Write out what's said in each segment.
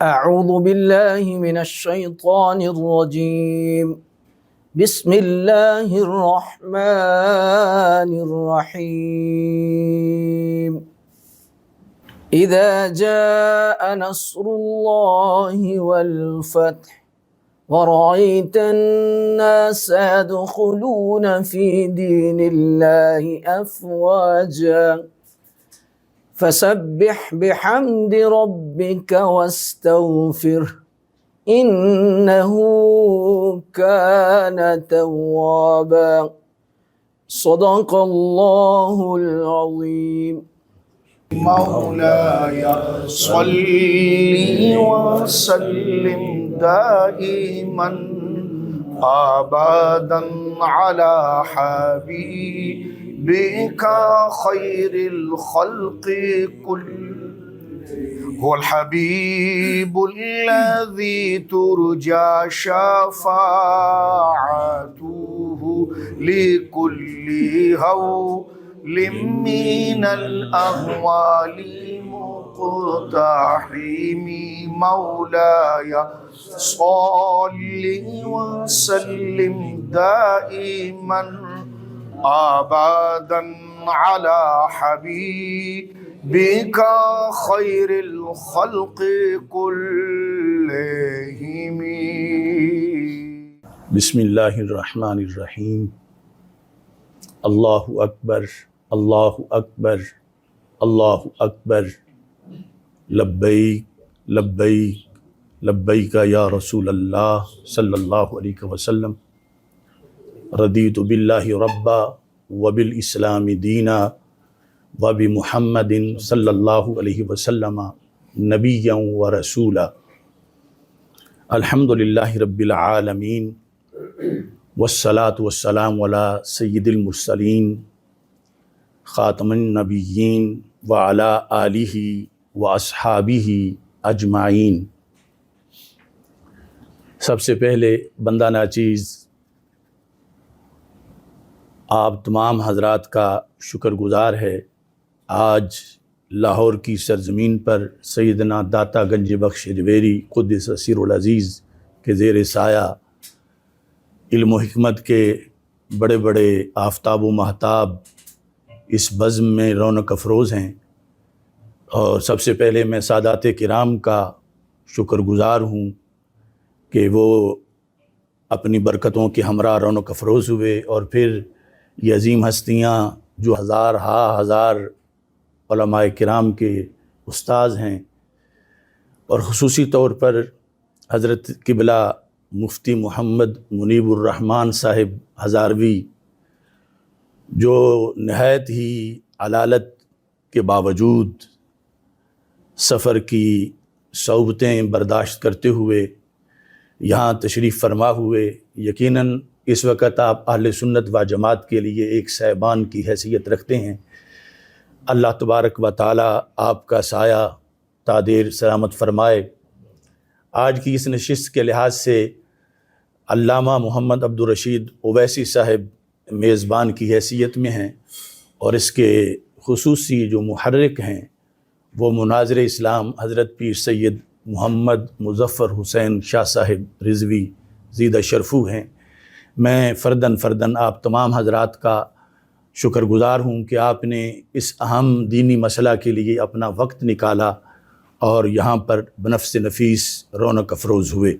أعوذ بالله من الشيطان الرجيم. بسم الله الرحمن الرحيم. إذا جاء نصر الله والفتح ورأيت الناس يدخلون في دين الله أفواجا فسبح بحمد ربك واستغفره إنه كان توابا. صدق الله العظيم. مولاي صل وسلم دائما ابدا على حبيبك خير الخلق كلهم. هو الحبيب الذي ترجى شفاعته لكل هول من الأهوال مقتحم. مولاي صل وسلم دائما أبدا على حبيبك خير الخلق كلهم. بسم اللہ الرحمن الرحیم. اللہ اکبر اللہ اکبر اللہ اکبر. لبیک لبیک لبیک یا رسول اللہ صلی اللہ علیہ وسلم. رضیت باللہ ربا وبالاسلام دینا وبمحمد صلی اللہ علیہ وسلم نبیا ورسولا. الحمد للہ رب العالمین والصلاة والسلام علی سید المرسلین خاتم النبیین وعلی آلہ واصحابہ اجمعین. سب سے پہلے بندہ ناچیز آپ تمام حضرات کا شکر گزار ہے. آج لاہور کی سرزمین پر سیدنا داتا گنج بخش جویری قدس سر العزیز کے زیر سایہ علم و حکمت کے بڑے بڑے آفتاب و مہتاب اس بزم میں رونق افروز ہیں. اور سب سے پہلے میں سادات کرام کا شکر گزار ہوں کہ وہ اپنی برکتوں کے ہمراہ رونق افروز ہوئے. اور پھر یہ عظیم ہستیاں جو ہزار علماء کرام کے استاذ ہیں، اور خصوصی طور پر حضرت قبلہ مفتی محمد منیب الرحمن صاحب ہزاروی، جو نہایت ہی علالت کے باوجود سفر کی صعوبتیں برداشت کرتے ہوئے یہاں تشریف فرما ہوئے. یقیناً اس وقت آپ اہل سنت و جماعت کے لیے ایک صاحبان کی حیثیت رکھتے ہیں. اللہ تبارک و تعالی آپ کا سایہ تا دیر سلامت فرمائے. آج کی اس نشست کے لحاظ سے علامہ محمد عبدالرشید اویسی صاحب میزبان کی حیثیت میں ہیں، اور اس کے خصوصی جو محرک ہیں وہ مناظر اسلام حضرت پیر سید محمد مظفر حسین شاہ صاحب رضوی زیدہ شرفو ہیں. میں فرداً آپ تمام حضرات کا شکر گزار ہوں کہ آپ نے اس اہم دینی مسئلہ کے لیے اپنا وقت نکالا اور یہاں پر بنفس نفیس رونق افروز ہوئے.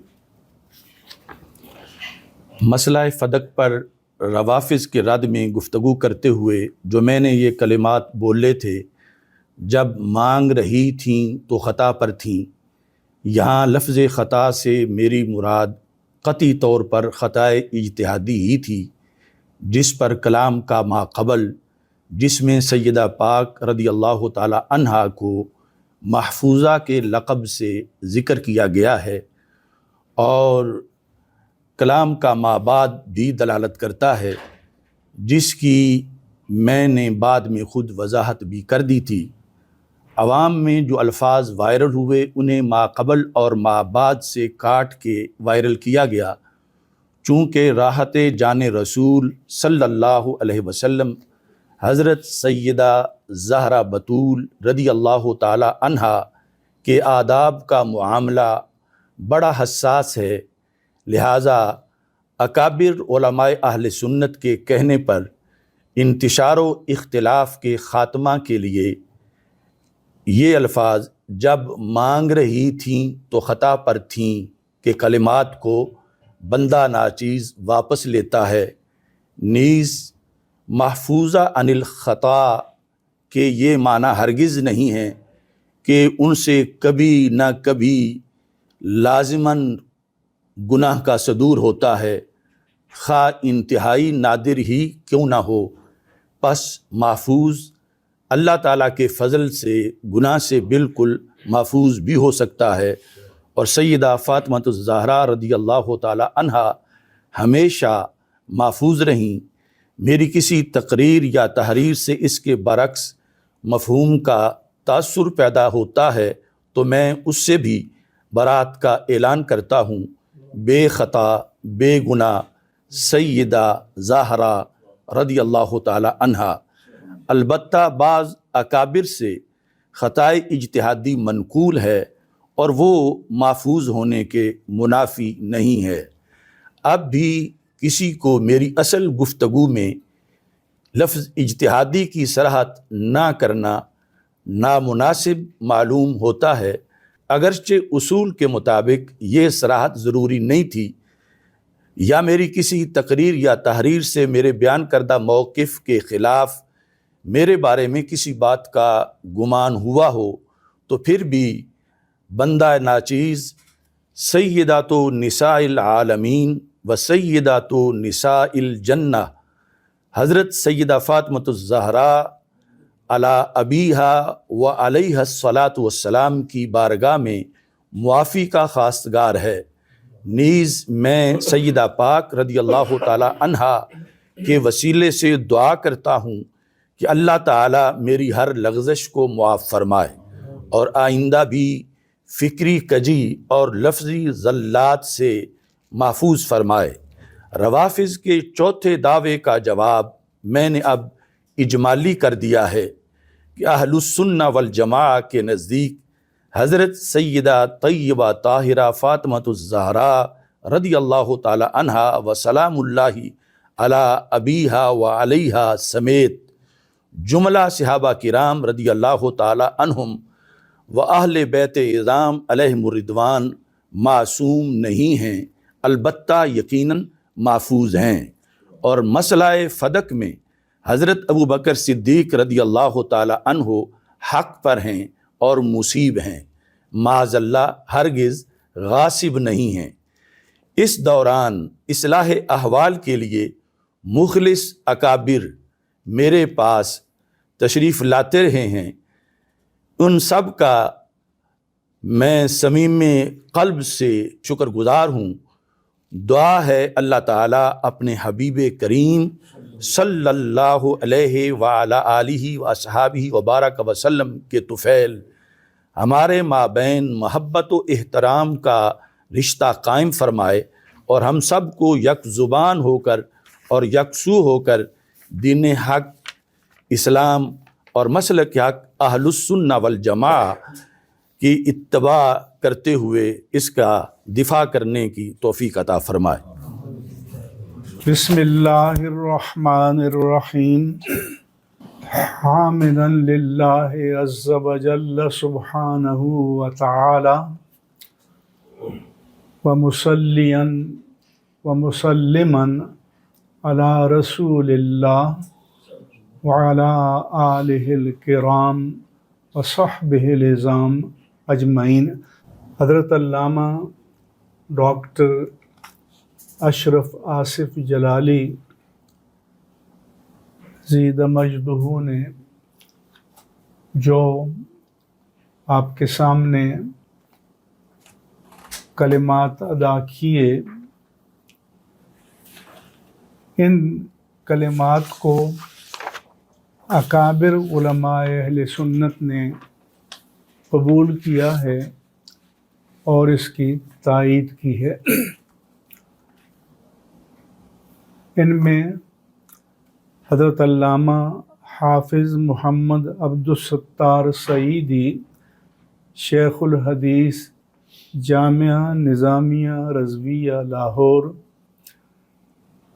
مسئلہ فدق پر روافظ کے رد میں گفتگو کرتے ہوئے جو میں نے یہ کلمات بولے تھے، جب مانگ رہی تھیں تو خطا پر تھیں، یہاں لفظ خطا سے میری مراد قطعی طور پر خطائے اجتہادی ہی تھی، جس پر کلام کا ماقبل، جس میں سیدہ پاک رضی اللہ تعالی عنہا کو محفوظہ کے لقب سے ذکر کیا گیا ہے، اور کلام کا ما بعد بھی دلالت کرتا ہے، جس کی میں نے بعد میں خود وضاحت بھی کر دی تھی. عوام میں جو الفاظ وائرل ہوئے انہیں ما قبل اور ما بعد سے کاٹ کے وائرل کیا گیا، چونکہ راحت جان رسول صلی اللہ علیہ وسلم حضرت سیدہ زہرا بطول رضی اللہ تعالی عنہا کہ آداب کا معاملہ بڑا حساس ہے، لہٰذا اکابر علماء اہل سنت کے کہنے پر انتشار و اختلاف کے خاتمہ کے لیے یہ الفاظ جب مانگ رہی تھیں تو خطا پر تھیں کہ کلمات کو بندہ ناچیز واپس لیتا ہے، نیز محفوظہ عن الخطا کہ یہ معنی ہرگز نہیں ہے کہ ان سے کبھی نہ کبھی لازماً گناہ کا صدور ہوتا ہے، خواہ انتہائی نادر ہی کیوں نہ ہو، پس محفوظ اللہ تعالیٰ کے فضل سے گناہ سے بالکل محفوظ بھی ہو سکتا ہے۔ اور سیدہ فاطمہ الزہرا رضی اللہ تعالیٰ عنہا ہمیشہ محفوظ رہیں۔ میری کسی تقریر یا تحریر سے اس کے برعکس مفہوم کا تاثر پیدا ہوتا ہے تو میں اس سے بھی برات کا اعلان کرتا ہوں۔ بے خطا بے گناہ سیدہ زہرا رضی اللہ تعالیٰ عنہا۔ البتہ بعض اکابر سے خطائے اجتہادی منقول ہے اور وہ محفوظ ہونے کے منافی نہیں ہے۔ اب بھی کسی کو میری اصل گفتگو میں لفظ اجتہادی کی صراحت نہ کرنا نامناسب معلوم ہوتا ہے، اگرچہ اصول کے مطابق یہ صراحت ضروری نہیں تھی، یا میری کسی تقریر یا تحریر سے میرے بیان کردہ موقف کے خلاف میرے بارے میں کسی بات کا گمان ہوا ہو تو پھر بھی بندہ ناچیز سیدات نساء العالمین و سیدات نساء الجنہ حضرت سیدہ فاطمہ الزہرا علی ابیہا و علیہ الصلاۃ والسلام کی بارگاہ میں معافی کا خواستگار ہے۔ نیز میں سیدہ پاک رضی اللہ تعالیٰ عنہا کے وسیلے سے دعا کرتا ہوں کہ اللہ تعالیٰ میری ہر لغزش کو معاف فرمائے اور آئندہ بھی فکری کجی اور لفظی زلات سے محفوظ فرمائے۔ روافظ کے چوتھے دعوے کا جواب میں نے اب اجمالی کر دیا ہے کہ اہل السنہ والجماعہ کے نزدیک حضرت سیدہ طیبہ طاہرہ فاطمہ الزہرا رضی اللہ تعالی عنہا و سلام اللہ علی ابیہا و علیہا سمیت جملہ صحابہ کرام رضی اللہ تعالی عنہم و اہل بیت اعظام علیہم الرضوان معصوم نہیں ہیں، البتہ یقیناً محفوظ ہیں، اور مسئلہ فدق میں حضرت ابو بکر صدیق رضی اللہ تعالی عنہ حق پر ہیں اور مصیب ہیں، معاذ اللہ ہرگز غاصب نہیں ہیں۔ اس دوران اصلاح احوال کے لیے مخلص اکابر میرے پاس تشریف لاتے رہے ہیں، ان سب کا میں صمیم قلب سے شکر گزار ہوں۔ دعا ہے اللہ تعالیٰ اپنے حبیب کریم صلی اللہ علیہ وعلی آلہ واصحابہ وبارک وسلم کے طفیل ہمارے مابین محبت و احترام کا رشتہ قائم فرمائے اور ہم سب کو یک زبان ہو کر اور یکسو ہو کر دین حق، اسلام اور مسلک حق اہل السنہ والجماعہ کی اتباع کرتے ہوئے اس کا دفاع کرنے کی توفیق عطا فرمائے۔ بسم اللہ الرحمن الرحیم، حامدا للہ عز وجل سبحانہ وتعالی ومصلیا ومسلما علی رسول اللہ وعلی آلہ الکرام وصحبہ العظام اجمعین۔ حضرت علامہ ڈاکٹر اشرف آصف جلالی زید مجدہ نے جو آپ کے سامنے کلمات ادا کیے، ان کلمات کو اکابر علماء اہل سنت نے قبول کیا ہے اور اس کی تائید کی ہے۔ ان میں حضرت علامہ حافظ محمد عبد الستار سعیدی شیخ الحدیث جامعہ نظامیہ رضویہ لاہور،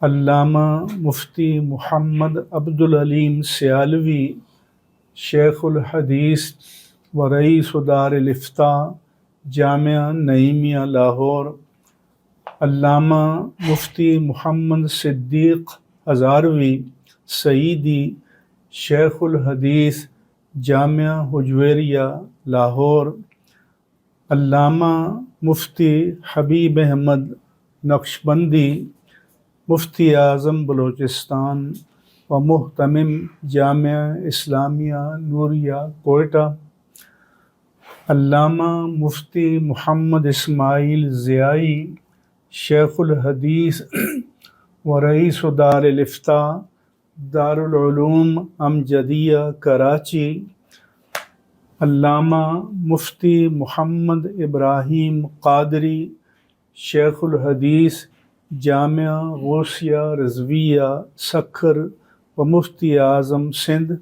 علامہ مفتی محمد عبدالعلیم سیالوی شیخ الحدیث و رئیس دار الافتاء جامعہ نعیمیہ لاہور، علامہ مفتی محمد صدیق ہزاروی سعیدی شیخ الحدیث جامعہ حجویریہ لاہور، علامہ مفتی حبیب احمد نقشبندی مفتی اعظم بلوچستان و محتمم جامعہ اسلامیہ نوریہ کوئٹہ، علامہ مفتی محمد اسماعیل ضیائی شیخ الحدیث و رئیس دار الافتاء دارالعلوم امجدیہ کراچی، علامہ مفتی محمد ابراہیم قادری شیخ الحدیث جامعہ غوثیہ رضویہ سکھر و مفتی اعظم سندھ،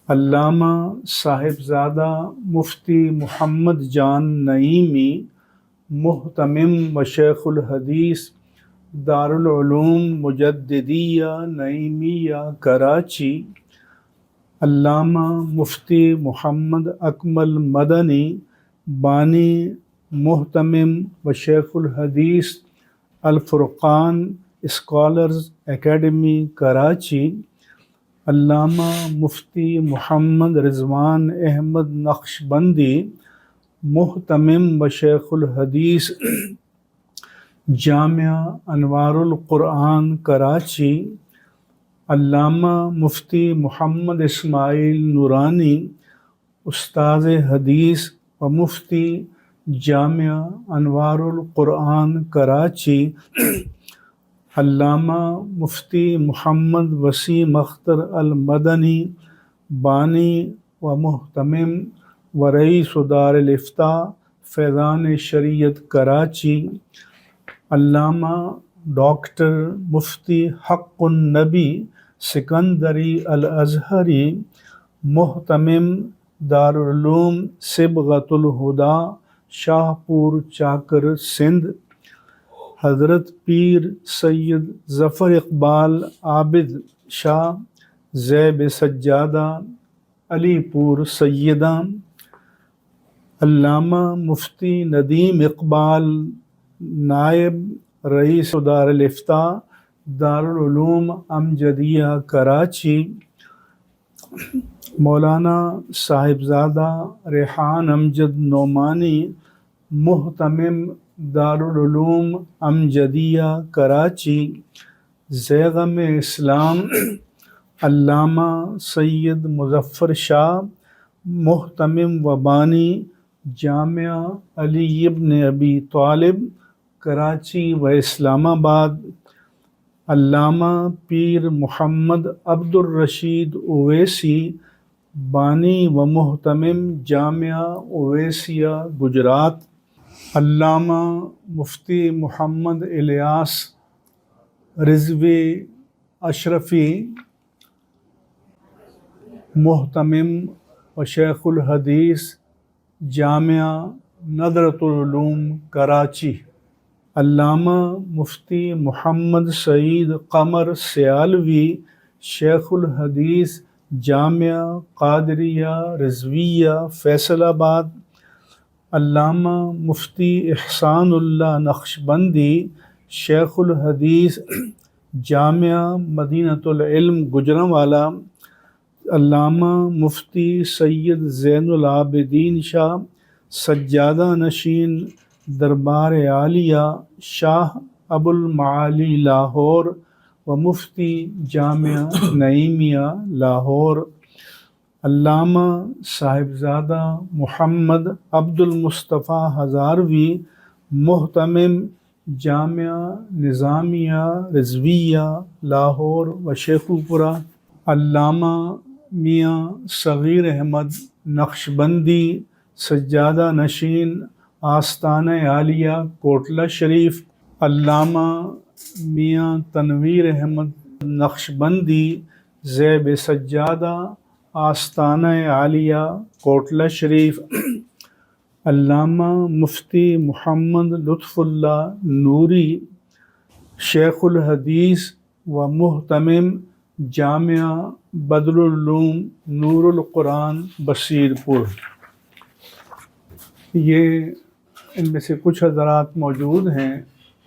علامہ صاحبزادہ مفتی محمد جان نعیمی محتمم و شیخ الحدیث دارالعلوم مجددیہ نعیمیہ کراچی، علامہ مفتی محمد اکمل مدنی بانی محتمم و شیخ الحدیث الفرقان اسکالرز اکیڈمی کراچی، علامہ مفتی محمد رضوان احمد نقشبندی محتمم و شیخ الحدیث جامعہ انوار القرآن کراچی، علامہ مفتی محمد اسماعیل نورانی استاذ حدیث و مفتی جامعہ انوار القرآن کراچی، علامہ مفتی محمد وسیم اختر المدنی بانی و محتمم و رئیس دار الافتاء فیضان شریعت کراچی، علامہ ڈاکٹر مفتی حق النبی سکندری الازہری محتمم دارالعلوم صبغۃ الہدیٰ شاہ پور چاکر سندھ، حضرت پیر سید ظفر اقبال عابد شاہ زیب سجادہ علی پور سیدہ، علامہ مفتی ندیم اقبال نائب رئیس دار الافتاء دارالعلوم امجدیہ کراچی، مولانا صاحبزادہ ریحان امجد نعمانی محتمم دارالعلوم امجدیہ کراچی، زیغم اسلام علامہ سید مظفر شاہ محتمم و بانی جامعہ علی ابن ابی طالب کراچی و اسلام آباد، علامہ پیر محمد عبد الرشید اویسی بانی و محتمم جامعہ اویسیہ گجرات، علامہ مفتی محمد الیاس رضوی اشرفی محتمم و شیخ الحدیث جامعہ ندرۃ العلوم کراچی، علامہ مفتی محمد سعید قمر سیالوی شیخ الحدیث جامعہ قادریہ رضویہ فیصل آباد، علامہ مفتی احسان اللہ نقشبندی شیخ الحدیث جامعہ مدینۃ العلم گوجرانوالا، علامہ مفتی سید زین العابدین شاہ سجادہ نشین دربار عالیہ شاہ ابو المعالی لاہور و مفتی جامعہ نعیمیہ لاہور، علامہ صاحبزادہ محمد عبد المصطفیٰ ہزاروی محتمم جامعہ نظامیہ رضویہ لاہور و شیخوپورہ، علامہ میاں صغیر احمد نقشبندی سجادہ نشین آستانہ عالیہ کوٹلہ شریف، علامہ میاں تنویر احمد نقشبندی زیب سجادہ آستانہ عالیہ کوٹلہ شریف، علامہ مفتی محمد لطف اللہ نوری، شیخ الحدیث و محتمم جامعہ بدر العلوم نور القرآن بصیر پور۔ یہ ان میں سے کچھ حضرات موجود ہیں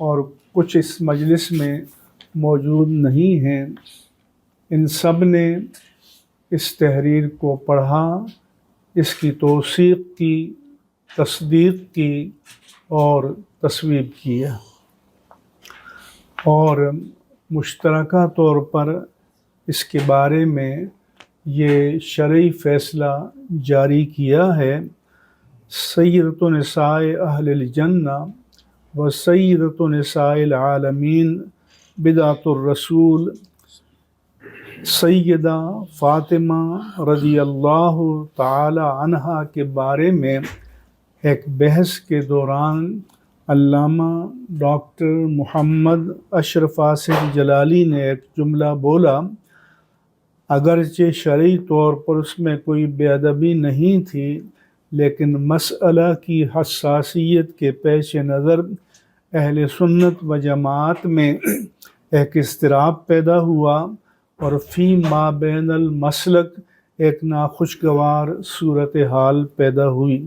اور کچھ اس مجلس میں موجود نہیں ہیں۔ ان سب نے اس تحریر کو پڑھا، اس کی توثیق کی، تصدیق کی اور تصویب کیا، اور مشترکہ طور پر اس کے بارے میں یہ شرعی فیصلہ جاری کیا ہے۔ سیدۃ نساء اہل الجنہ و سیدۃ نساء العالمین بدعۃ الرسول سیدہ فاطمہ رضی اللہ تعالی عنہا کے بارے میں ایک بحث کے دوران علامہ ڈاکٹر محمد اشرف آصف جلالی نے ایک جملہ بولا، اگرچہ شرعی طور پر اس میں کوئی بے ادبی نہیں تھی، لیکن مسئلہ کی حساسیت کے پیش نظر اہل سنت و جماعت میں ایک اضطراب پیدا ہوا اور فی ما بین المسلک ایک ناخوشگوار صورتحال پیدا ہوئی۔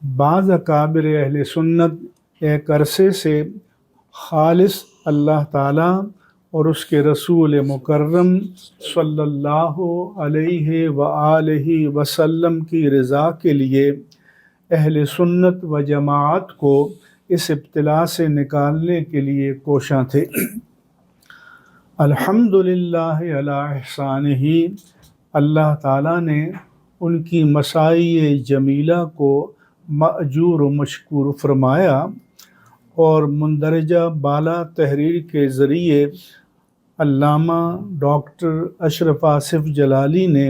بعض اکابر اہل سنت ایک عرصے سے خالص اللہ تعالیٰ اور اس کے رسول مکرم صلی اللہ علیہ وآلہ وسلم کی رضا کے لیے اہل سنت و جماعت کو اس ابتلا سے نکالنے کے لیے کوشاں تھے۔ الحمدللہ علی احسانہ، اللہ تعالیٰ نے ان کی مساعی جمیلہ کو مأجور و مشکور فرمایا، اور مندرجہ بالا تحریر کے ذریعے علامہ ڈاکٹر اشرف آصف جلالی نے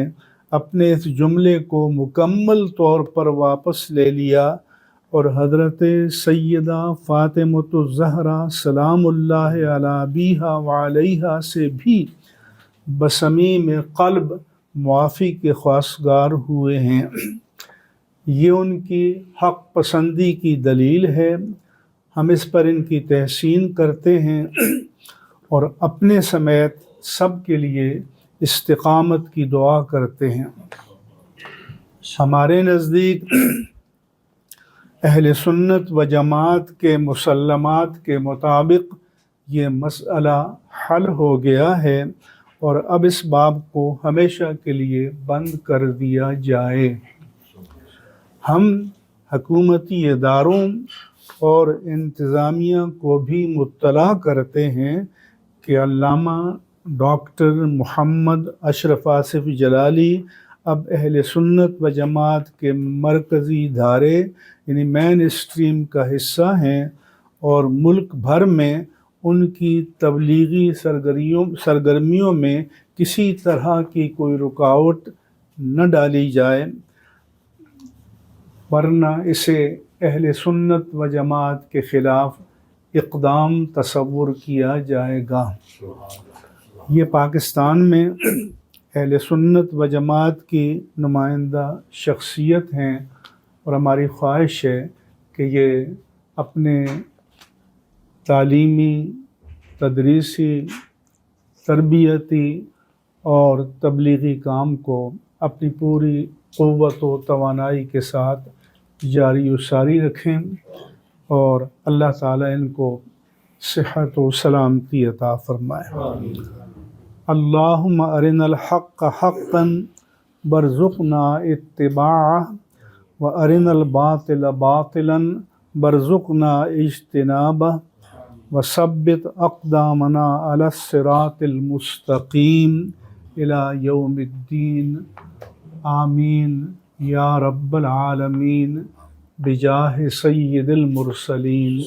اپنے اس جملے کو مکمل طور پر واپس لے لیا اور حضرت سیدہ فاطمۃ الزہرا سلام اللہ علی ابیہا وعلیہا سے بھی بصمیم قلب معافی کے خواستگار ہوئے ہیں۔ یہ ان کی حق پسندی کی دلیل ہے، ہم اس پر ان کی تحسین کرتے ہیں اور اپنے سمیت سب کے لیے استقامت کی دعا کرتے ہیں۔ ہمارے نزدیک اہل سنت و جماعت کے مسلمات کے مطابق یہ مسئلہ حل ہو گیا ہے، اور اب اس باب کو ہمیشہ کے لیے بند کر دیا جائے۔ ہم حکومتی اداروں اور انتظامیہ کو بھی مطلع کرتے ہیں کہ علامہ ڈاکٹر محمد اشرف آصف جلالی اب اہل سنت و جماعت کے مرکزی دھارے یعنی مین اسٹریم کا حصہ ہیں، اور ملک بھر میں ان کی تبلیغی سرگرمیوں میں کسی طرح کی کوئی رکاوٹ نہ ڈالی جائے، ورنہ اسے اہل سنت و جماعت کے خلاف اقدام تصور کیا جائے گا۔ یہ پاکستان میں اہل سنت و جماعت کی نمائندہ شخصیت ہیں، اور ہماری خواہش ہے کہ یہ اپنے تعلیمی، تدریسی، تربیتی اور تبلیغی کام کو اپنی پوری قوت و توانائی کے ساتھ جاری و ساری رکھیں، اور اللہ تعالیٰ ان کو صحت و سلامتی عطا فرمائے۔ اللہم ارنا الحق حقا وارزقنا اتباعہ وارنا الباطل باطلا وارزقنا اجتنابہ وثبت اقدامنا علی الصراط المستقیم الی یوم الدین، آمین یا رب العالمین، بجاہ سید المرسلین،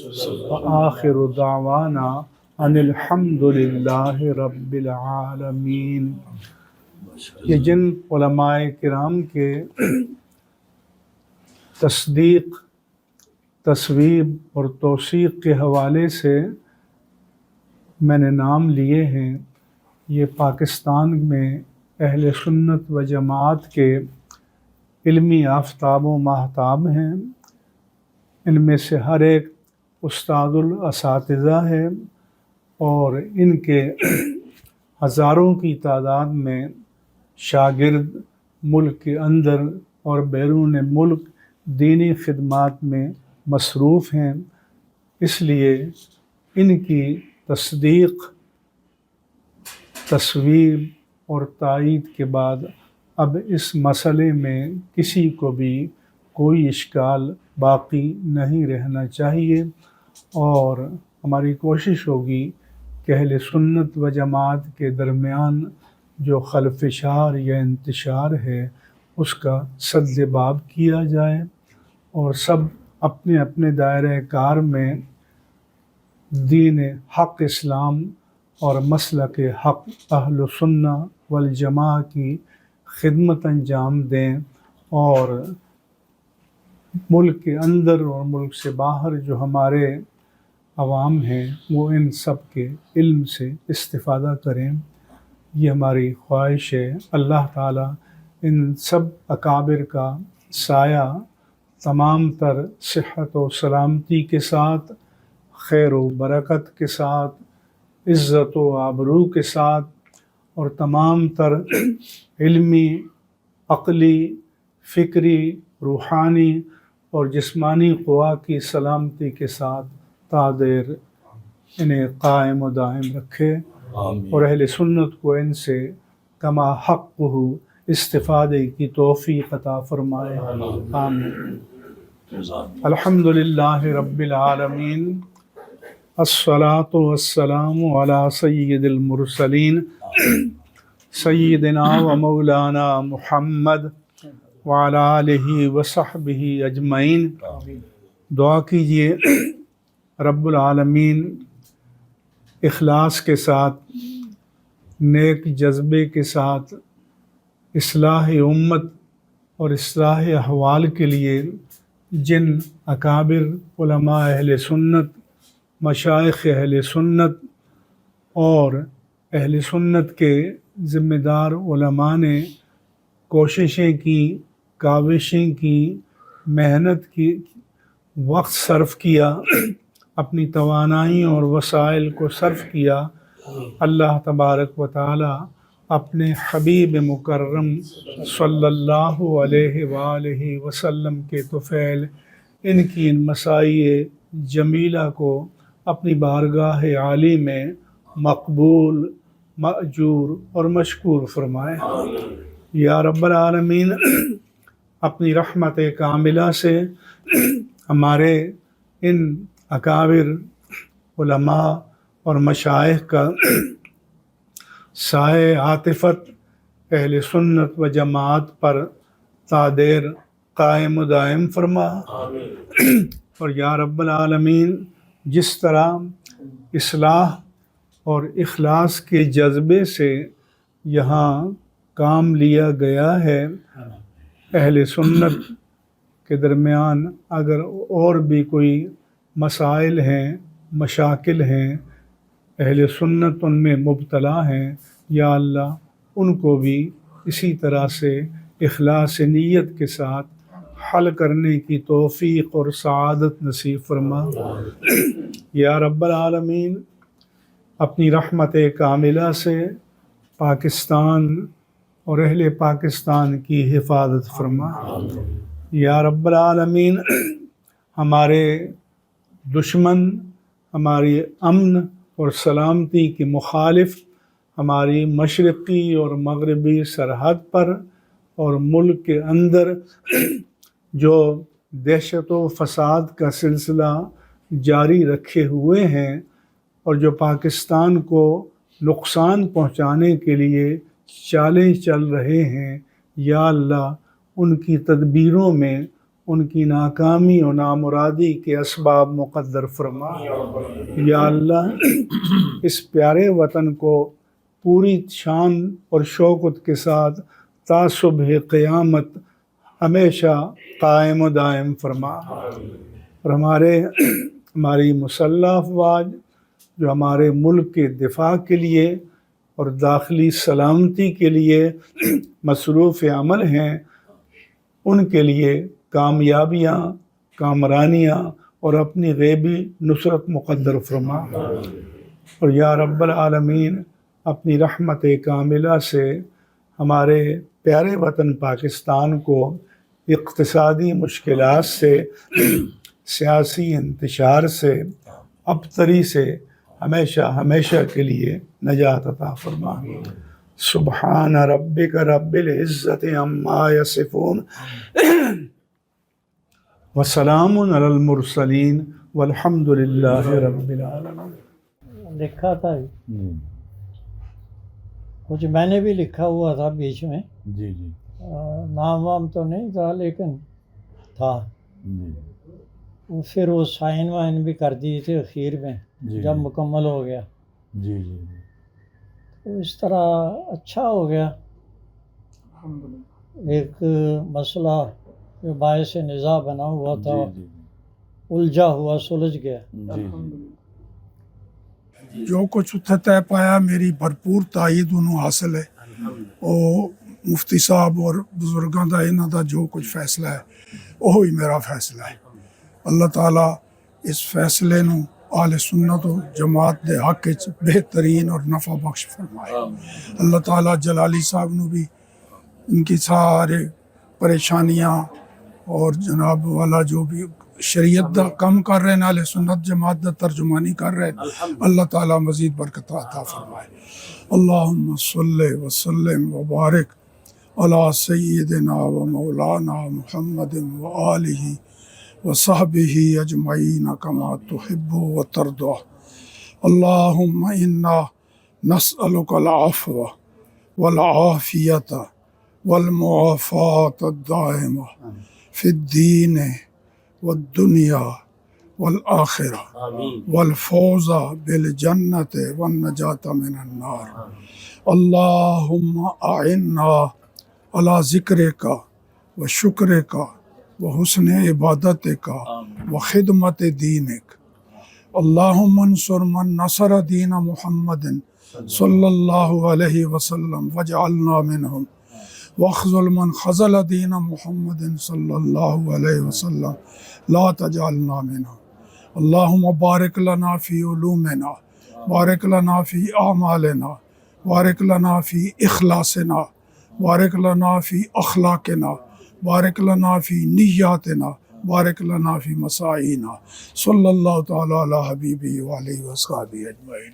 وآخر دعوانا ان الحمد للہ رب العالمین۔ یہ جن علماء کرام کے تصدیق، تصویب اور توثیق کے حوالے سے میں نے نام لیے ہیں، یہ پاکستان میں اہل سنت و جماعت کے علمی آفتاب و ماہتاب ہیں، ان میں سے ہر ایک استاد الاساتذہ ہے اور ان کے ہزاروں کی تعداد میں شاگرد ملک کے اندر اور بیرون ملک دینی خدمات میں مصروف ہیں، اس لیے ان کی تصدیق، تصویب اور تائید کے بعد اب اس مسئلے میں کسی کو بھی کوئی اشکال باقی نہیں رہنا چاہیے، اور ہماری کوشش ہوگی کہ اہل سنت و جماعت کے درمیان جو خلفشار یا انتشار ہے اس کا سد باب کیا جائے اور سب اپنے اپنے دائرہ کار میں دین حق اسلام اور مسلک حق اہل سنہ والجماع کی خدمت انجام دیں، اور ملک کے اندر اور ملک سے باہر جو ہمارے عوام ہیں وہ ان سب کے علم سے استفادہ کریں۔ یہ ہماری خواہش ہے۔ اللہ تعالیٰ ان سب اکابر کا سایہ تمام تر صحت و سلامتی کے ساتھ، خیر و برکت کے ساتھ، عزت و آبرو کے ساتھ اور تمام تر علمی، عقلی، فکری، روحانی اور جسمانی قوا کی سلامتی کے ساتھ تادیر انہیں قائم و دائم رکھے، اور اہل سنت کو ان سے کما حقہ استفادے کی توفیق عطا فرمائے، آمین۔ الحمدللہ رب العالمین، الصلاۃ والسلام علی سید المرسلین سیدنا و مولانا محمد وعلی آلہ وصحبہ اجمعین۔ دعا کیجیے رب العالمین اخلاص کے ساتھ، نیک جذبے کے ساتھ اصلاح امت اور اصلاح احوال کے لیے جن اکابر علماء اہل سنت، مشائخ اہل سنت اور اہل سنت کے ذمہ دار علماء نے کوششیں کی، کاوشیں کی، محنت کی، وقت صرف کیا، اپنی توانائیوں اور وسائل کو صرف کیا، اللہ تبارک و تعالی اپنے حبیب مکرم صلی اللہ علیہ وآلہ وسلم کے طفیل ان کی ان مساعی جمیلہ کو اپنی بارگاہ عالی میں مقبول، مأجور اور مشکور فرمائے۔ یا رب العالمین اپنی رحمت کاملہ سے ہمارے ان اکابر علماء اور مشائخ کا سایہ عاطفت اہل سنت و جماعت پر تادیر قائم و دائم فرما، اور یا رب العالمین جس طرح اصلاح اور اخلاص کے جذبے سے یہاں کام لیا گیا ہے، اہل سنت کے درمیان اگر اور بھی کوئی مسائل ہیں، مشاکل ہیں، اہل سنت ان میں مبتلا ہیں، یا اللہ ان کو بھی اسی طرح سے اخلاص نیت کے ساتھ حل کرنے کی توفیق اور سعادت نصیب فرما۔ یا رب العالمین اپنی رحمت کاملہ سے پاکستان اور اہل پاکستان کی حفاظت فرما۔ یا رب العالمین ہمارے دشمن، ہماری امن اور سلامتی کے مخالف ہماری مشرقی اور مغربی سرحد پر اور ملک کے اندر جو دہشت و فساد کا سلسلہ جاری رکھے ہوئے ہیں اور جو پاکستان کو نقصان پہنچانے کے لیے چالیں چل رہے ہیں، یا اللہ ان کی تدبیروں میں ان کی ناکامی و نامرادی کے اسباب مقدر فرما۔ یا اللہ اس پیارے وطن کو پوری شان اور شوکت کے ساتھ تا صبح قیامت ہمیشہ قائم و دائم فرما، اور ہماری مسلح افواج جو ہمارے ملک کے دفاع کے لیے اور داخلی سلامتی کے لیے مصروف عمل ہیں، ان کے لیے کامیابیاں کامرانیاں اور اپنی غیبی نصرت مقدر فرما، اور یا رب العالمین اپنی رحمت کاملہ سے ہمارے پیارے وطن پاکستان کو اقتصادی مشکلات سے، سیاسی انتشار سے، ابتری سے ہمیشہ کے لیے نجات عطا فرما۔ سبحان ربک رب العزت عما یصفون وسلام علی المرسلین والحمد للہ رب العالمین۔ لکھا تھا کچھ میں نے بھی لکھا ہوا تھا بیچ میں، جی جی نام وام تو نہیں تھا لیکن تھا، پھر وہ سائن وائن بھی کر دیے تھے اخیر میں جب مکمل ہو گیا، جی جی تو اس طرح اچھا ہو گیا۔ ایک مسئلہ جو باعث نزاع بنا ہوا تھا الجھا ہوا سلجھ گیا۔ جو کچھ اتھے طے پایا میری بھرپور تائید انہوں حاصل ہے، اور مفتی صاحب اور بزرگاں دا انہاں دا جو کچھ فیصلہ ہے وہی میرا فیصلہ ہے۔ اللہ تعالیٰ اس فیصلے نو اہل سنت و جماعت دے حق وچ بہترین اور نفع بخش فرمائے۔ اللہ تعالیٰ جلالی صاحب نو بھی ان کی سارے پریشانیاں اور جناب والا جو بھی شریعت دا کم کر رہے ہیں، اہل سنت جماعت دا ترجمانی کر رہے ہیں، اللہ تعالیٰ مزید برکت عطا فرمائے۔ اللہم صلی وسلم وبارک علی سیدنا و مولانا محمد و آلہ وصحبہ اجمعین کما تحب و ترضى۔ اللہم انا نسألک العفو والعافیت والمعافاة الدائمہ فی الدین والدنیا والآخرہ والفوز بالجنت والنجاة من النار۔ اللہم اعنا علی ذکرک و شکرک و حسن عبادتک و خدمت دینک۔ اللہم انصر من نصر دین محمد صلی اللہ علیہ وسلم واجعلنا منہم، واخذل من خذل دین محمد صلی اللہ علیہ وسلم لا تجعلنا منہم۔ اللہم بارک لنا فی علومنا، بارک لنا فی اعمالنا، بارک لنا فی اخلاصنا، بارک لنا فی اخلاقنا، بارک لنا فی نیاتنا، بارک لنا فی مساعینا۔ صلی اللہ تعالی علی حبیبی وآلہ وصحبہ اجمعین۔